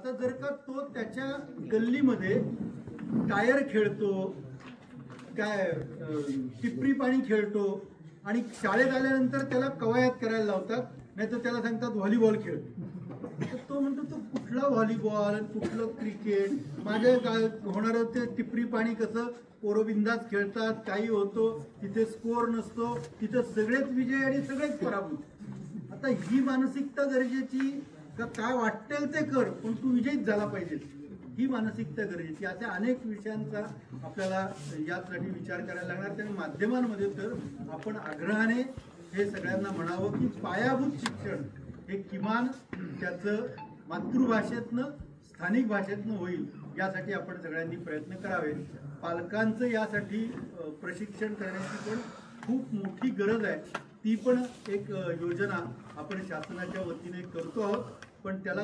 आता जर का तो त्याच्या गल्लीमध्ये टायर खेळतो, काय टिपरी पाणी खेळतो आणि शाळेत आल्यानंतर त्याला कवायत करायला लावतात, नाही तर त्याला सांगतात व्हॉलीबॉल खेळ, तर तो म्हणतो तो कुठला व्हॉलीबॉल कुठलं क्रिकेट, माझ्या होणारं ते टिपरी पाणी कसं पोरं बिंदास खेळतात, काही होतो तिथे स्कोर नसतो, तिथं सगळेच विजय आणि सगळेच पराभूत. आता ही मानसिकता गरजेची का काय वाटेल ते कर पण तू विजयीच झाला पाहिजे, ही मानसिकता गरजेची. अशा अनेक विषयांचा आपल्याला यासाठी विचार करायला लागणार. त्यामुळे माध्यमांमध्ये तर आपण आग्रहाने हे सगळ्यांना म्हणावं की पायाभूत शिक्षण हे किमान त्याचं मातृभाषेतनं स्थानिक भाषेतनं होईल यासाठी आपण सगळ्यांनी प्रयत्न करावे. पालकांचं यासाठी प्रशिक्षण करण्याची पण खूप मोठी गरज आहे. ती पण एक योजना आपण शासनाच्या वतीने करतो आहोत, पण त्याला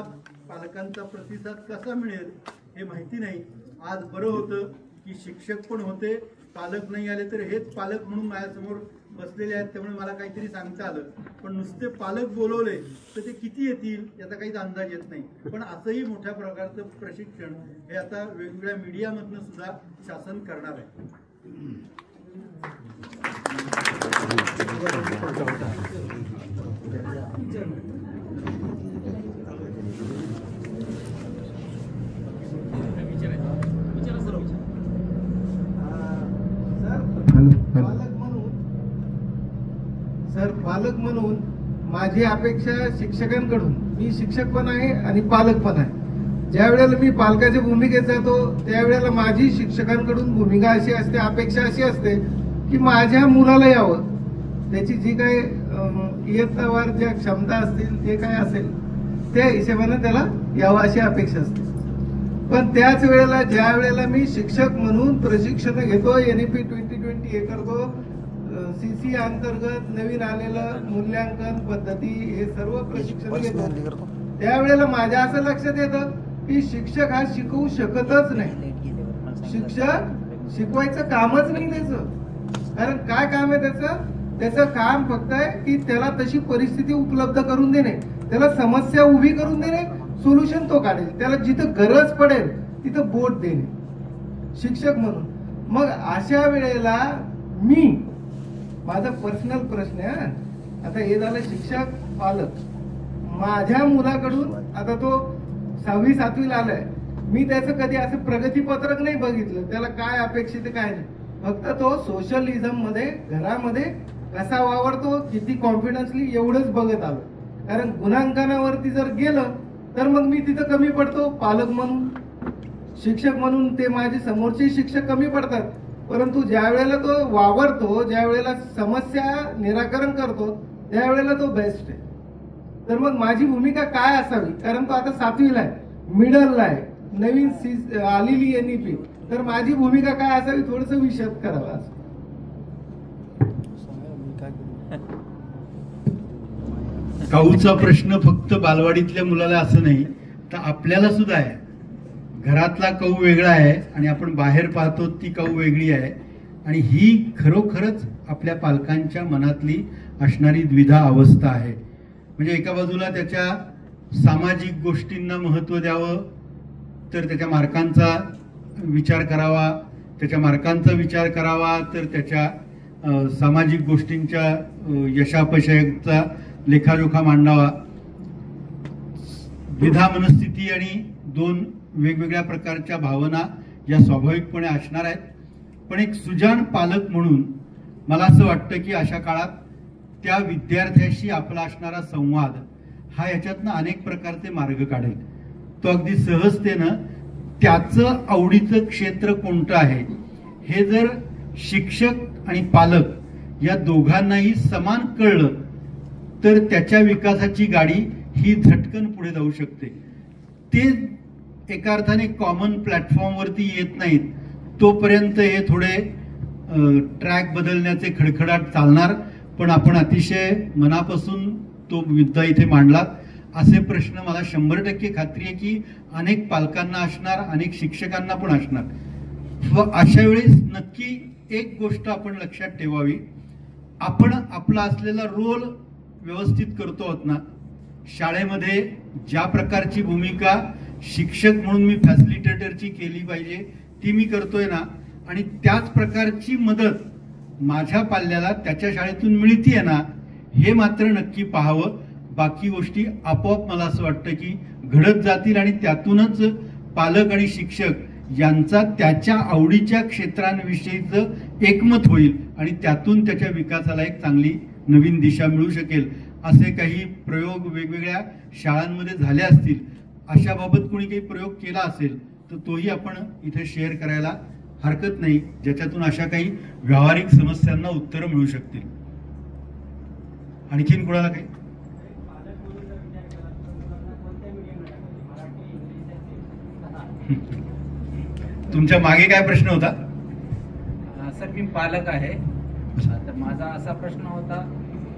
पालकांचा प्रतिसाद कसा मिळेल हे माहिती नाही. आज बरं होतं की शिक्षक पण होते, पालक नाही आले तर हेच पालक म्हणून माझ्यासमोर बसलेले आहेत, त्यामुळे मला काहीतरी सांगता आलं. पण नुसते पालक बोलवले तर ते किती येतील याचा काहीच अंदाज येत नाही. पण असंही मोठ्या प्रकारचं प्रशिक्षण हे आता वेगवेगळ्या मीडियामधनं सुद्धा शासन करणार आहे. पालक म्हणून माझी अपेक्षा शिक्षकांकडून, मी शिक्षक पण आहे आणि पालक पण आहे, ज्या वेळेला मी पालकाच्या भूमिकेत जातो त्यावेळेला माझी शिक्षकांकडून भूमिका अशी असते, अपेक्षा अशी असते की माझ्या मुलाला यावं, त्याची जी काही इयत्तावार ज्या क्षमता असतील जे काय असेल त्या हिशोबाने त्याला यावं अशी अपेक्षा असते. पण त्याच वेळेला ज्या वेळेला मी शिक्षक म्हणून प्रशिक्षण घेतो, NEP 2020 हे करतो, CC अंतर्गत नवीन आलेलं मूल्यांकन पद्धती हे सर्व प्रशिक्षण घेतो, त्यावेळेला माझ्या असं लक्षात येतं की शिक्षक हा शिकवू शकतच नाही. शिक्षक शिकवायचं कामच नाही त्याचं. कारण काय काम आहे त्याचं? त्याचं काम फक्त आहे की त्याला तशी परिस्थिती उपलब्ध करून देणे, त्याला समस्या उभी करून देणे, सोल्युशन तो काढेल, त्याला जिथं गरज पडेल तिथं बोट देणे, शिक्षक म्हणून. मग अशा वेळेला मी, माझा पर्सनल प्रश्न आहे, आता हे झालं शिक्षक पालक, माझ्या मुलाकडून आता तो 6वी 7वीला आलाय, मी त्याचं कधी असं प्रगतीपत्रक नाही बघितलं, त्याला काय अपेक्षित काय नाही, फक्त तो सोशलिझम मध्ये घरामध्ये कसा वावरतो, किती कॉन्फिडन्सली एवढंच बघत आलो. कारण गुणांकनावरती जर गेलं तर मग मी तिथं कमी पडतो पालक म्हणून, शिक्षक म्हणून ते माझे समोरचे शिक्षक कमी पडतात. परंतु ज्या वेळेला तो वावरतो, ज्या वेळेला समस्या निराकरण करतो त्यावेळेला तो बेस्ट आहे. तर मग माझी भूमिका काय असावी? कारण तो आता 7वीला आहे, मिडलला आहे, नवीन आलेली NEP, तर माझी भूमिका काय असावी थोडस विशद करावा. काऊचा प्रश्न फक्त बालवाडीतल्या मुलाला असं नाही तर आपल्याला सुद्धा आहे. घरातला कौ वेगळा आहे आणि आपण बाहेर पाहतो ती कौ वेगळी आहे. आणि ही खरोखरच आपल्या पालकांच्या मनातली असणारी द्विधा अवस्था आहे. म्हणजे एका बाजूला त्याच्या सामाजिक गोष्टींना महत्त्व द्यावं तर त्याच्या मार्कांचा विचार करावा, त्याच्या मार्कांचा विचार करावा तर त्याच्या सामाजिक गोष्टींच्या यशापयशाचा लेखाजोखा मांडावा. द्विधा मनस्थिती आणि दोन वेगवेगळ्या प्रकारच्या भावना या स्वाभाविकपणे असणार आहेत. पण एक सुजाण पालक म्हणून मला असं वाटतं की अशा काळात त्या विद्यार्थ्याशी आपला असणारा संवाद हा याच्यातनं अनेक प्रकारचे मार्ग काढेल. तो अगदी सहजतेनं त्याचं आवडीचं क्षेत्र कोणतं आहे हे जर शिक्षक आणि पालक या दोघांनाही समान कळलं तर त्याच्या विकासाची गाडी ही झटकन पुढे जाऊ शकते. ते एका अर्थाने कॉमन प्लॅटफॉर्मवरती येत नाहीत तोपर्यंत हे थोडे ट्रॅक बदलण्याचे खडखडाट चालणार. पण आपण अतिशय मनापासून तो मुद्दा इथे मांडलात. असे प्रश्न मला 100% खात्री आहे की अनेक पालकांना असणार, अनेक शिक्षकांना पण असणार. व अशा वेळेस नक्की एक गोष्ट आपण लक्षात ठेवावी, आपण आपला असलेला रोल व्यवस्थित करतो आहोत ना. शाळेमध्ये ज्या प्रकारची भूमिका शिक्षक म्हणून मी फॅसिलिटेटरची केली पाहिजे ती मी करतोय ना, आणि त्याच प्रकारची मदत माझ्या पाल्याला त्याच्या शाळेतून मिळतीये ना, हे मात्र नक्की पाहावं. बाकी गोष्टी आपोआप मला असं वाटतं की घडत जातील आणि त्यातूनच पालक आणि शिक्षक यांचा त्याच्या आवडीच्या क्षेत्रांविषयीचं एकमत होईल आणि त्यातून त्याच्या विकासाला एक चांगली नवीन दिशा मिळू शकेल. असे काही प्रयोग वेगवेगळ्या शाळांमध्ये झाले असतील, अशाबाबत कोणी काही प्रयोग केला असेल तर तोही आपण इथे शेअर करायला हरकत नाही, ज्याच्यातून अशा काही व्यावहारिक समस्यांना उत्तरं मिळू शकतील. आणखीन कोणाला काही? तुमच्या मागे काय प्रश्न होता? सर मी पालक आहे, तर माझा असा प्रश्न होता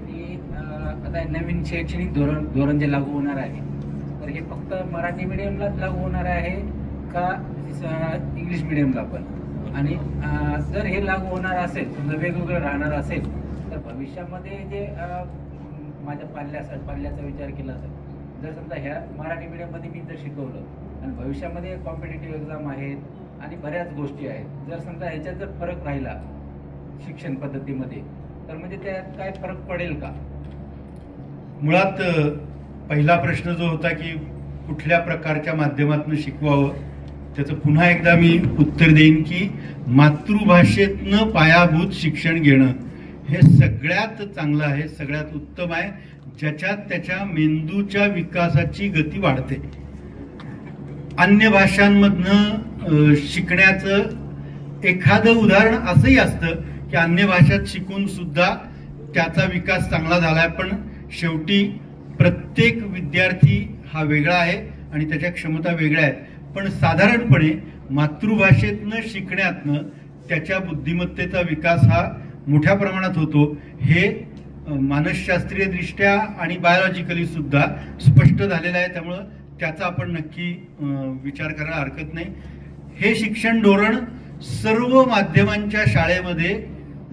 की आता नवीन शैक्षणिक धोरण जे लागू होणार आहे, तर हे फक्त मराठी मीडियमलाच लागू होणार आहे का इंग्लिश मीडियमला पण? आणि जर हे लागू होणार असेल, समजा वेगवेगळं राहणार असेल, तर भविष्यामध्ये जे माझ्या पाल्याचा विचार केला तर जर समजा ह्या मराठी मीडियममध्ये मी जर शिकवलं आणि भविष्यामध्ये कॉम्पिटेटिव्ह एक्झाम आहेत आणि बऱ्याच गोष्टी आहेत, जर समजा ह्याच्यात जर फरक राहिला शिक्षण पद्धतीमध्ये, तर म्हणजे त्यात काय फरक पडेल का? मुळात पहिला प्रश्न जो होता की कुठल्या प्रकारच्या माध्यमातून शिकवावं, त्याचं पुन्हा एकदा मी उत्तर देईन की मातृभाषेतनं पायाभूत शिक्षण घेणं हे सगळ्यात चांगलं आहे, सगळ्यात उत्तम आहे, ज्याच्यात त्याच्या मेंदूच्या विकासाची गती वाढते. अन्य भाषांमधनं शिकण्याचं एखादं उदाहरण असंही असतं की अन्य भाषात शिकून सुद्धा त्याचा विकास चांगला झालाय, पण शेवटी प्रत्येक विद्यार्थी हा वेगळा आहे आणि त्याच्या क्षमता वेगळ्या आहेत. पण साधारणपणे मातृभाषेतनं शिकण्यातनं त्याच्या बुद्धिमत्तेचा विकास हा मोठ्या प्रमाणात होतो. हे मानसशास्त्रीय दृष्ट्या आणि बायोलॉजिकली सुद्धा स्पष्ट झालेलं आहे, त्यामुळं त्याचा आपण नक्की विचार करायला हरकत नाही. हे शिक्षण धोरण सर्व माध्यमांच्या शाळेमध्ये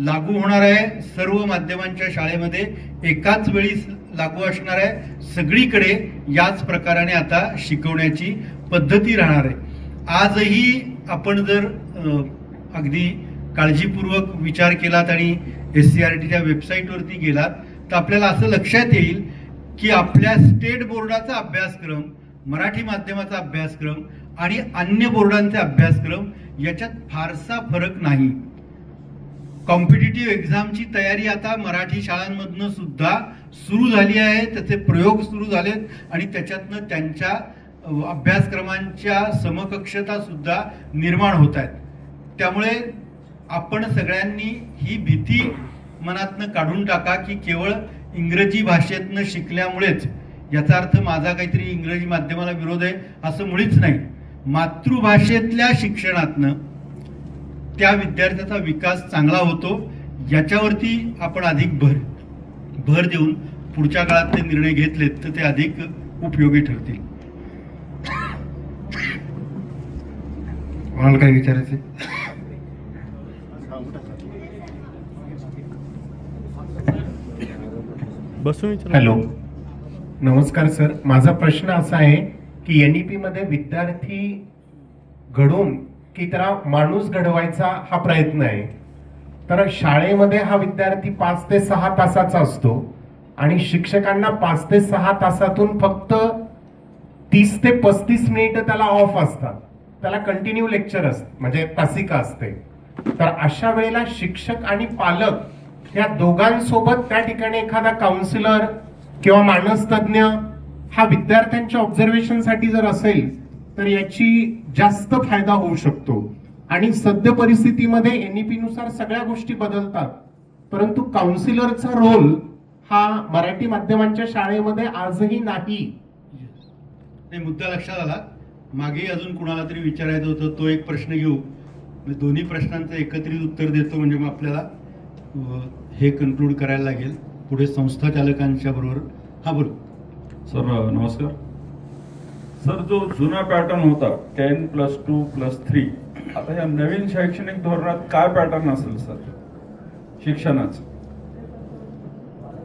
लागू होणार आहे, सर्व माध्यमांच्या शाळेमध्ये एकाच वेळी लागू असणार आहे, सगळीकडे याच प्रकाराने आता शिकवण्याची पद्धती राहणार आहे. आजही आपण जर अगदी काळजीपूर्वक विचार केलात आणि SCERTच्या वेबसाईटवरती गेलात तर आपल्याला असं लक्षात येईल की आपल्या स्टेट बोर्डाचा अभ्यासक्रम, मराठी माध्यमाचा अभ्यासक्रम आणि अन्य बोर्डांचे अभ्यासक्रम याच्यात फारसा फरक नाही. कॉम्पिटिटिव्ह एक्झामची तयारी आता मराठी शाळांमधनं सुद्धा सुरू झाली आहे, त्याचे प्रयोग सुरू झालेत आणि त्याच्यातनं त्यांच्या अभ्यासक्रमांच्या समकक्षता सुद्धा निर्माण होत आहेत. त्यामुळे आपण सगळ्यांनी ही भीती मनातनं काढून टाका की केवळ इंग्रजी भाषेतनं शिकल्यामुळेच, याचा अर्थ माझा काहीतरी इंग्रजी माध्यमाला विरोध आहे असं मुळीच नाही. मातृभाषेतल्या शिक्षणातनं त्या विद्यार्थ्याचा विकास चांगला होतो, याच्यावरती आपण अधिक भर देऊन पुढच्या काळात ते निर्णय घेतलेत तर ते अधिक उपयोगी ठरतील. मला काय विचारायचे? हॅलो, नमस्कार सर. माझा प्रश्न असा आहे की NEP मध्ये विद्यार्थी घडून की त्याला माणूस घडवायचा हा प्रयत्न आहे, तर शाळेमध्ये हा विद्यार्थी 5 ते 6 तासाचा असतो आणि शिक्षकांना 5 ते 6 तासातून फक्त 30 ते 35 मिनिट त्याला ऑफ असतात, त्याला कंटिन्यू लेक्चर असते, म्हणजे तासिका असते. तर अशा वेळेला शिक्षक आणि पालक या दोघांसोबत त्या ठिकाणी एखादा काउन्सिलर किंवा मानसतज्ञ हा विद्यार्थ्यांच्या ऑब्झर्वेशनसाठी जर असेल तर याची जास्त फायदा होऊ शकतो. आणि सद्य परिस्थितीमध्ये NEP नुसार सगळ्या गोष्टी बदलतात, परंतु काउन्सिलरचा रोल हा मराठी माध्यमांच्या शाळेमध्ये आजही नाही. मुद्दा लक्षात आला. मागे अजून कुणाला तरी विचारायचं होतं, तो एक प्रश्न घेऊ, दोन्ही प्रश्नांचं एकत्रित उत्तर देतो म्हणजे मग आपल्याला हे कन्क्लूड करायला लागेल पुढे संस्था चालकांच्या बरोबर. हा बोल सर. नमस्कार सर. जो जुना पॅटर्न होता 10+2+3, आता या नवीन शैक्षणिक धोरणात काय पॅटर्न असेल सर शिक्षणाचं?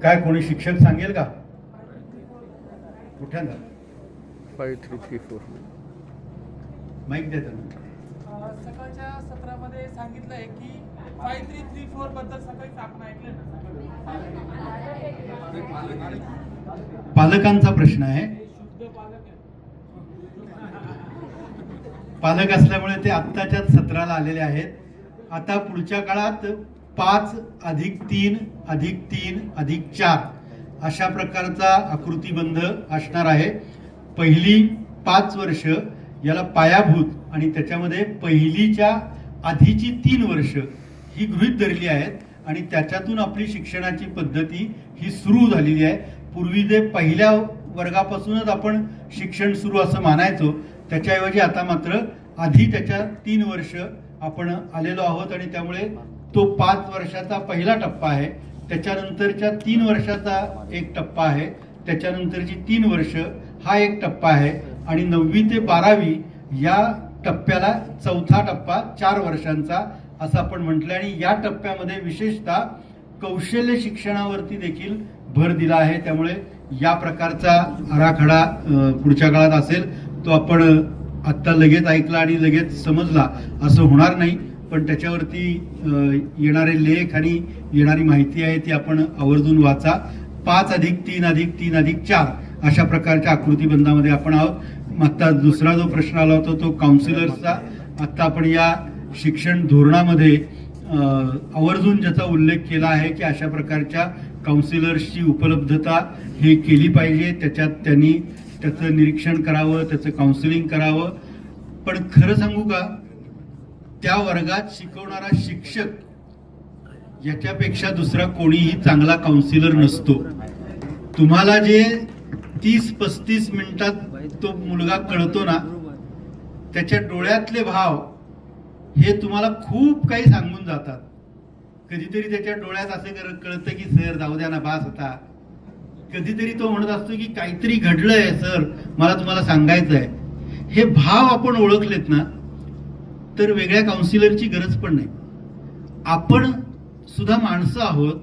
काय कोणी शिक्षक सांगेल का? कुठ्यांदा? 5 3 3 4 माईक द्या त्यांना. सकाळच्या सत्रामध्ये सांगितलं आहे की 5334 बद्दल सकाळी आपण ऐकलं ना. पालकांचा प्रश्न आहे. शुद्ध पालक आहे. पालक असल्यामुळे ते आत्ताच्याच सत्राला आलेले आहेत. आता पुढच्या काळात 5+3+3+4 अशा प्रकारचा आकृतीबंध असणार आहे. पहिली 5 वर्ष याला पायाभूत आणि त्याच्यामध्ये पहिलीच्या आधीची 3 वर्ष ही गृहीत धरली आहेत आणि त्याच्यातून आपली शिक्षणाची पद्धती ही सुरू झालेली आहे. पूर्वी जे पहिल्या वर्गापासूनच आपण शिक्षण सुरू असं मानायचो, त्याच्याऐवजी आता मात्र आधी त्याच्या 3 वर्ष आपण आलेलो आहोत आणि त्यामुळे तो 5 वर्षाचा पहिला टप्पा आहे. त्याच्यानंतरच्या 3 वर्षाचा एक टप्पा आहे. त्याच्यानंतरची 3 वर्ष हा एक टप्पा आहे आणि 9वी ते 12वी या टप्प्याला चौथा टप्पा 4 वर्षांचा असं आपण म्हटलं. आणि या टप्प्यामध्ये विशेषतः कौशल्य शिक्षणावरती देखील भर दिला आहे. त्यामुळे या प्रकारचा आराखडा पुढच्या काळात असेल. तो आपण आत्ता लगेच ऐकला आणि लगेच समजला असं होणार नाही, पण त्याच्यावरती येणारे लेख आणि येणारी माहिती आहे ती आपण आवर्जून वाचा. 5+3+3+4 अशा प्रकारच्या आकृतीबंधामध्ये आपण आहोत. आता दुसरा जो प्रश्न आला होता तो काउन्सिलर्सचा. आता आपण या शिक्षण धोरणामध्ये आवर्जून ज्याचा उल्लेख केला आहे की अशा प्रकारच्या काउन्सिलर्सची उपलब्धता हे केली पाहिजे. त्याच्यात त्यांनी त्याचं निरीक्षण करावं, त्याचं काउन्सिलिंग करावं. पण खरं सांगू का, त्या वर्गात शिकवणारा शिक्षक याच्यापेक्षा दुसरा कोणीही चांगला काउन्सिलर नसतो. तुम्हाला जे 30-35 मिनिटात तो मुलगा कळतो ना, त्याच्या डोळ्यातले भाव हे तुम्हाला खूप काही सांगून जातात. कधीतरी त्याच्या डोळ्यात असे कळतं की सर जाऊ द्या ना, बास आता. कधीतरी तो म्हणत असतो की काहीतरी घडलंय सर, मला तुम्हाला सांगायचं आहे. हे भाव आपण ओळखलेत ना तर वेगळ्या काउन्सिलरची गरज पण नाही. आपण सुद्धा माणसं आहोत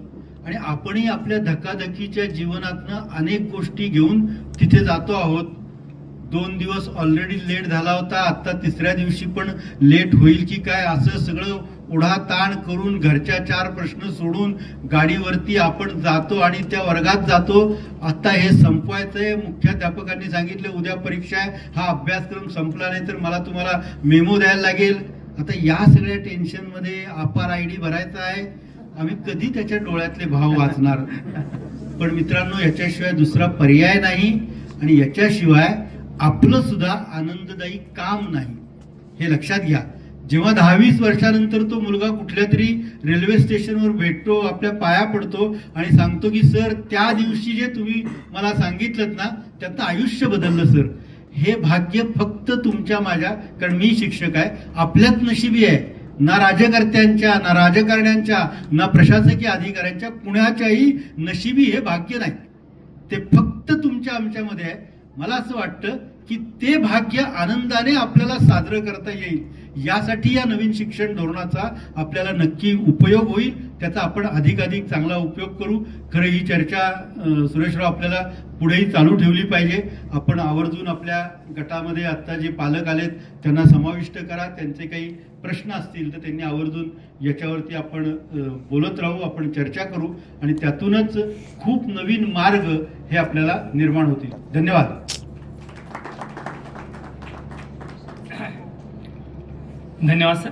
आणि आपणही आपल्या धकाधकीच्या जीवनातनं अनेक गोष्टी घेऊन तिथे जातो आहोत. 2 दिवस ऑलरेडी लेट झाला होता, आता 3ऱ्या दिवशी पण लेट होईल की काय असं सगळं ओढाताण करून घरच्या 4 प्रश्न सोडून गाडीवरती आपण जातो आणि त्या वर्गात जातो. आता हे संपवायचंय, मुख्याध्यापकांनी सांगितलं उद्या परीक्षा आहे, हा अभ्यासक्रम संपला नाही तर मला तुम्हाला मेमो द्यायला लागेल. आता या सगळ्या टेन्शनमध्ये अपार आयडी भरायचा आहे. आम्ही कधी त्याच्या डोळ्यातले भाव वाचणार? पण मित्रांनो, याच्याशिवाय दुसरा पर्याय नाही आणि याच्याशिवाय आपलं सुद्धा आनंददायी काम नाही, हे लक्षात घ्या. जेव्हा 10-20 वर्षानंतर तो मुलगा कुठल्या तरी रेल्वे स्टेशनवर भेटतो, आपल्या पाया पडतो आणि सांगतो की सर त्या दिवशी जे तुम्ही मला सांगितलं ना त्याचं आयुष्य बदललं सर. हे भाग्य फक्त तुमच्या माझ्या, कारण मी शिक्षक आहे, आपल्याच नशिबी आहे. ना राजकर्त्यांच्या, ना राजकारण्यांच्या, ना प्रशासकीय अधिकाऱ्यांच्या, कुणाच्याही नशिबी हे भाग्य नाही. ते फक्त तुमच्या आमच्यामध्ये आहे. मला असं वाटतं की ते भाग्य आनंदाने आपल्याला साजरं करता येईल. यासाठी या नवीन शिक्षण धोरणाचा आपल्याला नक्की उपयोग होईल. त्याचा आपण अधिकाधिक चांगला उपयोग करू. खरं ही चर्चा सुरेशराव आपल्याला पुढेही चालू ठेवली पाहिजे. आपण आवर्जून आपल्या गटामध्ये आता जे पालक आलेत त्यांना समाविष्ट करा. त्यांचे काही प्रश्न असतील तर त्यांनी आवर्जून याच्यावरती आपण बोलत राहू, आपण चर्चा करू आणि त्यातूनच खूप नवीन मार्ग हे आपल्याला निर्माण होतील. धन्यवाद. धन्यवाद सर.